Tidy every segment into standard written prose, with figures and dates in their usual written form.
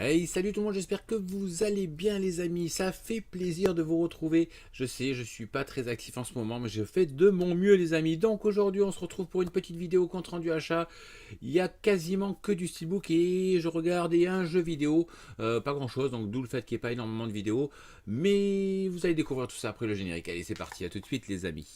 Hey, salut tout le monde, j'espère que vous allez bien les amis, ça fait plaisir de vous retrouver. Je sais, je suis pas très actif en ce moment, mais je fais de mon mieux les amis. Donc aujourd'hui on se retrouve pour une petite vidéo compte rendu achat. Il y a quasiment que du steelbook et je regardais un jeu vidéo, pas grand chose, donc d'où le fait qu'il n'y ait pas énormément de vidéos. Mais vous allez découvrir tout ça après le générique. Allez c'est parti, à tout de suite les amis.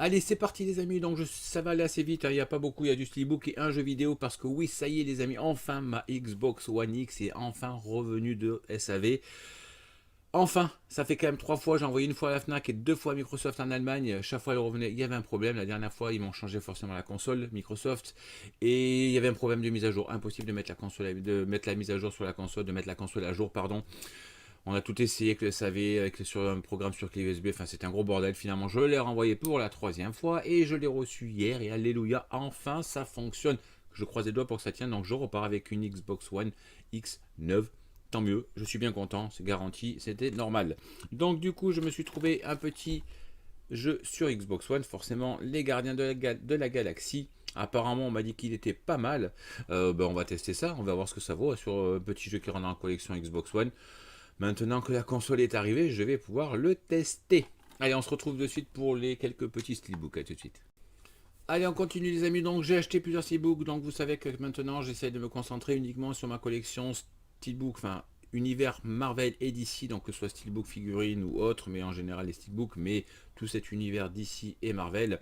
Allez, c'est parti les amis, donc ça va aller assez vite, hein. Il n'y a pas beaucoup, il y a du steelbook et un jeu vidéo parce que oui, ça y est les amis, enfin ma Xbox One X est enfin revenue de SAV. Enfin, ça fait quand même 3 fois, j'ai envoyé une fois à la Fnac et 2 fois à Microsoft en Allemagne. Chaque fois elle revenait, il y avait un problème. La dernière fois, ils m'ont changé forcément la console Microsoft et il y avait un problème de mise à jour. Impossible de mettre la console, de mettre la mise à jour sur la console, de mettre la console à jour, pardon. On a tout essayé avec le SAV, sur un programme sur clé USB. Enfin, c'était un gros bordel. Finalement, je l'ai renvoyé pour la 3e fois et je l'ai reçu hier. Et alléluia, enfin, ça fonctionne. Je croise les doigts pour que ça tienne. Donc, je repars avec une Xbox One X neuve. Tant mieux, je suis bien content, c'est garanti, c'était normal. Donc du coup, je me suis trouvé un petit jeu sur Xbox One, forcément les gardiens de la galaxie. Apparemment, on m'a dit qu'il était pas mal. On va tester ça, on va voir ce que ça vaut sur un petit jeu qui rentre dans la collection Xbox One. Maintenant que la console est arrivée, je vais pouvoir le tester. Allez, on se retrouve de suite pour les quelques petits steelbooks. À tout de suite. Allez, on continue les amis. Donc j'ai acheté plusieurs steelbooks. Donc vous savez que maintenant, j'essaie de me concentrer uniquement sur ma collection steelbook, enfin univers Marvel et DC, donc que ce soit steelbook, figurine ou autre, mais en général les steelbooks, mais tout cet univers DC et Marvel.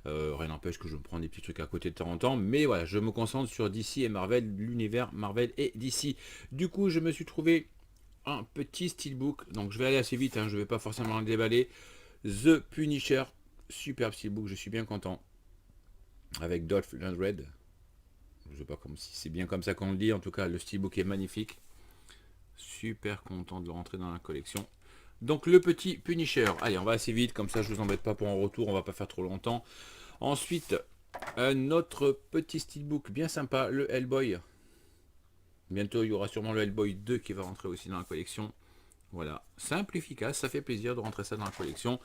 Rien n'empêche que je me prends des petits trucs à côté de temps en temps, mais voilà, je me concentre sur DC et Marvel, l'univers Marvel et DC. Du coup, je me suis trouvé un petit steelbook, donc je vais aller assez vite, hein, je ne vais pas forcément le déballer. The Punisher, superbe steelbook, je suis bien content. Avec Dolph Lundgren. Je sais pas si c'est bien comme ça qu'on le dit. En tout cas, le steelbook est magnifique. Super content de le rentrer dans la collection. Donc le petit Punisher. Allez, on va assez vite. Comme ça, je vous embête pas pour un retour. On va pas faire trop longtemps. Ensuite, un autre petit steelbook bien sympa. Le Hellboy. Bientôt, il y aura sûrement le Hellboy 2 qui va rentrer aussi dans la collection. Voilà, simple, efficace, ça fait plaisir de rentrer ça dans la collection.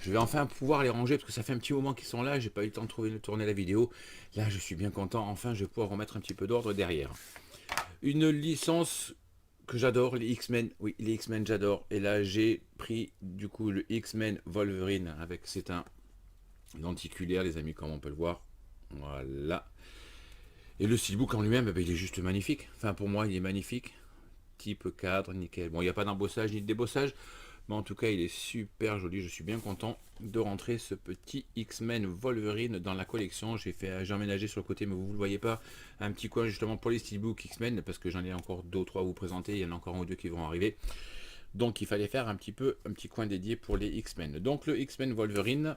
Je vais enfin pouvoir les ranger parce que ça fait un petit moment qu'ils sont là, j'ai pas eu le temps de tourner la vidéo. Là, je suis bien content, enfin, je vais pouvoir remettre un petit peu d'ordre derrière. Une licence que j'adore, les X-Men. Oui, les X-Men, j'adore. Et là, j'ai pris du coup le X-Men Wolverine avec, c'est un lenticulaire, les amis, comme on peut le voir. Voilà. Et le steelbook en lui-même, il est juste magnifique. Enfin, pour moi, il est magnifique. Type cadre, nickel. Bon, il n'y a pas d'embossage ni de débossage, mais en tout cas, il est super joli. Je suis bien content de rentrer ce petit X-Men Wolverine dans la collection. J'ai emménagé sur le côté, mais vous ne le voyez pas, un petit coin justement pour les steelbooks X-Men, parce que j'en ai encore 2 ou 3 à vous présenter. Il y en a encore 1 ou 2 qui vont arriver. Donc, il fallait faire un petit coin dédié pour les X-Men. Donc, le X-Men Wolverine.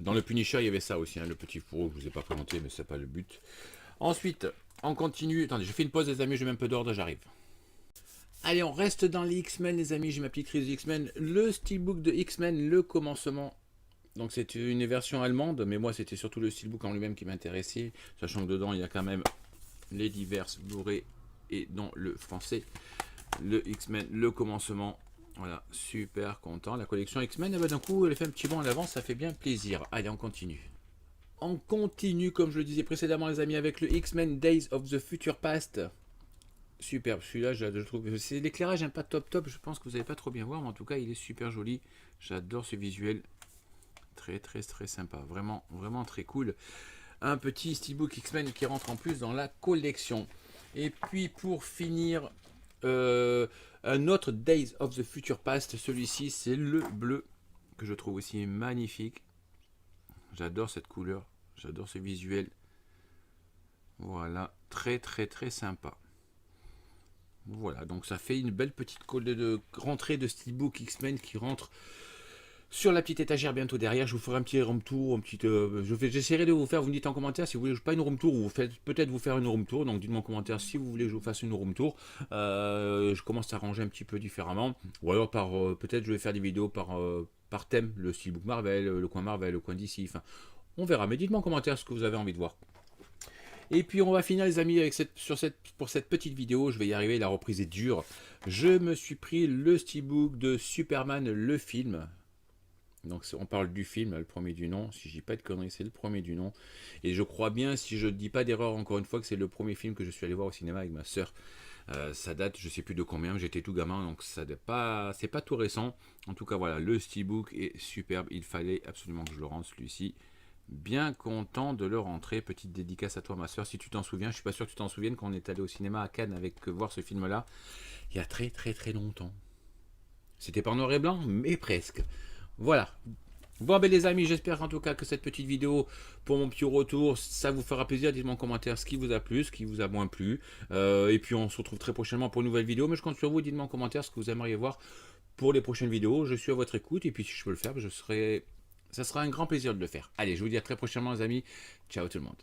Dans le Punisher, il y avait ça aussi, hein, le petit fourreau que je ne vous ai pas présenté, mais c'est pas le but. Ensuite, on continue. Attendez, je fais une pause, les amis, je mets un peu d'ordre, j'arrive. Allez, on reste dans les X-Men, les amis. J'ai ma petite crise X-Men. Le steelbook de X-Men, le commencement. Donc, c'est une version allemande, mais moi, c'était surtout le steelbook en lui-même qui m'intéressait. Sachant que dedans, il y a quand même les diverses Blu-ray et dans le français. Le X-Men, le commencement. Voilà, super content. La collection X-Men, d'un coup, elle fait un petit bond en avant, ça fait bien plaisir. Allez, on continue. On continue, comme je le disais précédemment, les amis, avec le X-Men Days of the Future Past. Superbe, celui-là, je trouve. C'est l'éclairage, pas top. Je pense que vous n'allez pas trop bien voir, mais en tout cas, il est super joli. J'adore ce visuel. Très sympa. Vraiment très cool. Un petit steelbook X-Men qui rentre en plus dans la collection. Et puis, pour finir, un autre Days of the Future Past. Celui-ci, c'est le bleu, que je trouve aussi magnifique. J'adore cette couleur. J'adore ce visuel. Voilà, très sympa. Voilà, donc ça fait une belle petite rentrée de steelbook X-Men qui rentre sur la petite étagère bientôt derrière. Je vous ferai un petit room tour, j'essaierai de vous faire, vous me dites en commentaire si vous voulez pas une room tour ou peut-être vous faire une room tour. Donc dites-moi en commentaire si vous voulez que je vous fasse une room tour. Je commence à ranger un petit peu différemment. Ou alors peut-être je vais faire des vidéos par thème, le steelbook Marvel, le coin Marvel, le coin DC. Enfin, on verra. Mais dites-moi en commentaire ce que vous avez envie de voir. Et puis on va finir les amis avec pour cette petite vidéo, je vais y arriver, la reprise est dure. Je me suis pris le steelbook de Superman, le film. Donc on parle du film, là, le premier du nom, si je dis pas de conneries, c'est le premier du nom. Et je crois bien, si je ne dis pas d'erreur encore une fois, que c'est le premier film que je suis allé voir au cinéma avec ma soeur. Ça date, je sais plus de combien, j'étais tout gamin, donc c'est pas tout récent. En tout cas voilà, le steelbook est superbe, il fallait absolument que je le rende celui-ci. Bien content de le rentrer. Petite dédicace à toi ma soeur, si tu t'en souviens. Je suis pas sûr que tu t'en souviennes quand on est allé au cinéma à Cannes avec voir ce film là il y a très très très longtemps. C'était pas en noir et blanc mais presque. Voilà. Bon ben les amis, j'espère en tout cas que cette petite vidéo pour mon petit retour, ça vous fera plaisir. Dites-moi en commentaire ce qui vous a plu, ce qui vous a moins plu. Et puis on se retrouve très prochainement pour une nouvelle vidéo. Mais je compte sur vous, dites-moi en commentaire ce que vous aimeriez voir pour les prochaines vidéos. Je suis à votre écoute et puis si je peux le faire, ça sera un grand plaisir de le faire. Allez, je vous dis à très prochainement les amis. Ciao tout le monde.